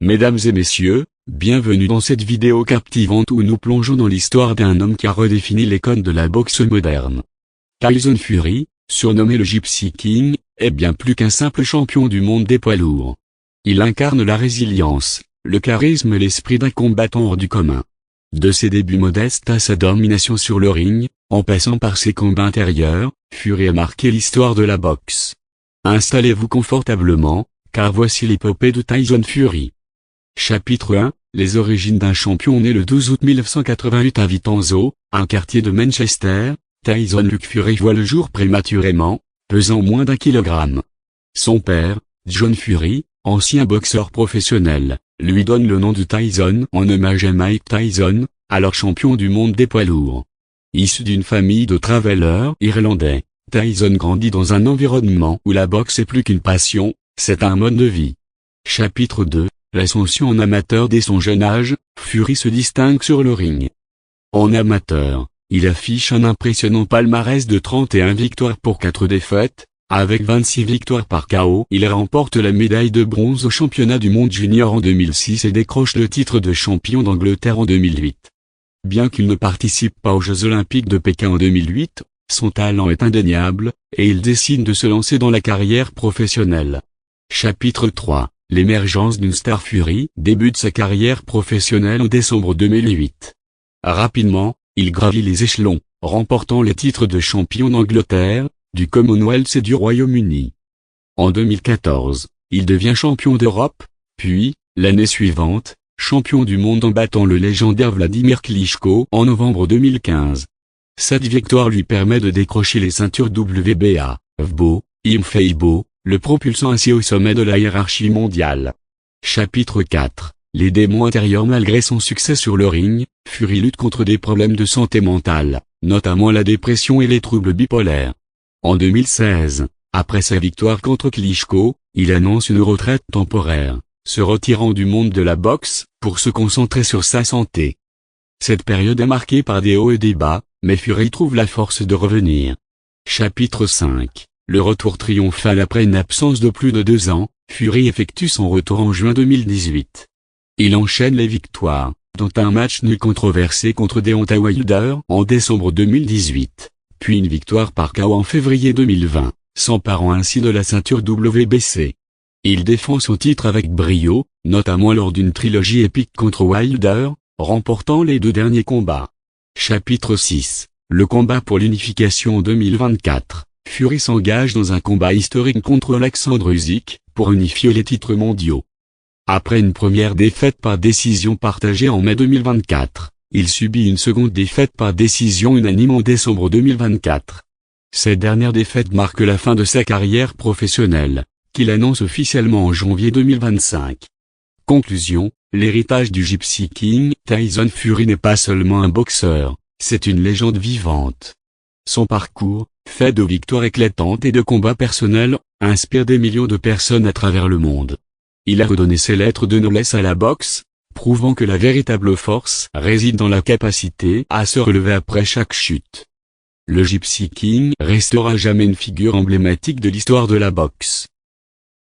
Mesdames et messieurs, bienvenue dans cette vidéo captivante où nous plongeons dans l'histoire d'un homme qui a redéfini les codes de la boxe moderne. Tyson Fury, surnommé le Gypsy King, est bien plus qu'un simple champion du monde des poids lourds. Il incarne la résilience, le charisme et l'esprit d'un combattant hors du commun. De ses débuts modestes à sa domination sur le ring, en passant par ses combats intérieurs, Fury a marqué l'histoire de la boxe. Installez-vous confortablement, car voici l'épopée de Tyson Fury. Chapitre 1, les origines d'un champion né le 12 août 1988 à Vitanzo, un quartier de Manchester. Tyson Luke Fury voit le jour prématurément, pesant moins d'1 kilogramme. Son père, John Fury, ancien boxeur professionnel, lui donne le nom de Tyson en hommage à Mike Tyson, alors champion du monde des poids lourds. Issu d'une famille de travailleurs irlandais, Tyson grandit dans un environnement où la boxe est plus qu'une passion, c'est un mode de vie. Chapitre 2, l'ascension en amateur dès son jeune âge, Fury se distingue sur le ring. En amateur, il affiche un impressionnant palmarès de 31 victoires pour 4 défaites, avec 26 victoires par KO. Il remporte la médaille de bronze au championnat du monde junior en 2006 et décroche le titre de champion d'Angleterre en 2008. Bien qu'il ne participe pas aux Jeux Olympiques de Pékin en 2008, son talent est indéniable, et il décide de se lancer dans la carrière professionnelle. Chapitre 3, l'émergence d'une star. Fury débute sa carrière professionnelle en décembre 2008. Rapidement, il gravit les échelons, remportant les titres de champion d'Angleterre, du Commonwealth et du Royaume-Uni. En 2014, il devient champion d'Europe, puis, l'année suivante, champion du monde en battant le légendaire Vladimir Klitschko en novembre 2015. Cette victoire lui permet de décrocher les ceintures WBA, FBO, IMFABO, le propulsant ainsi au sommet de la hiérarchie mondiale. Chapitre 4, les démons intérieurs. Malgré son succès sur le ring, Fury lutte contre des problèmes de santé mentale, notamment la dépression et les troubles bipolaires. En 2016, après sa victoire contre Klitschko, il annonce une retraite temporaire, se retirant du monde de la boxe, pour se concentrer sur sa santé. Cette période est marquée par des hauts et des bas, mais Fury trouve la force de revenir. Chapitre 5, le retour triomphal. Après une absence de plus de 2 ans, Fury effectue son retour en juin 2018. Il enchaîne les victoires, dont un match nul controversé contre Deontay Wilder en décembre 2018, puis une victoire par KO en février 2020, s'emparant ainsi de la ceinture WBC. Il défend son titre avec brio, notamment lors d'une trilogie épique contre Wilder, remportant les 2 derniers combats. Chapitre 6, le combat pour l'unification en 2024. Fury s'engage dans un combat historique contre Alexandre Usyk, pour unifier les titres mondiaux. Après une première défaite par décision partagée en mai 2024, il subit une seconde défaite par décision unanime en décembre 2024. Cette dernière défaite marque la fin de sa carrière professionnelle, qu'il annonce officiellement en janvier 2025. Conclusion, l'héritage du Gypsy King. Tyson Fury n'est pas seulement un boxeur, c'est une légende vivante. Son parcours, fait de victoires éclatantes et de combats personnels, inspire des millions de personnes à travers le monde. Il a redonné ses lettres de noblesse à la boxe, prouvant que la véritable force réside dans la capacité à se relever après chaque chute. Le Gypsy King restera jamais une figure emblématique de l'histoire de la boxe.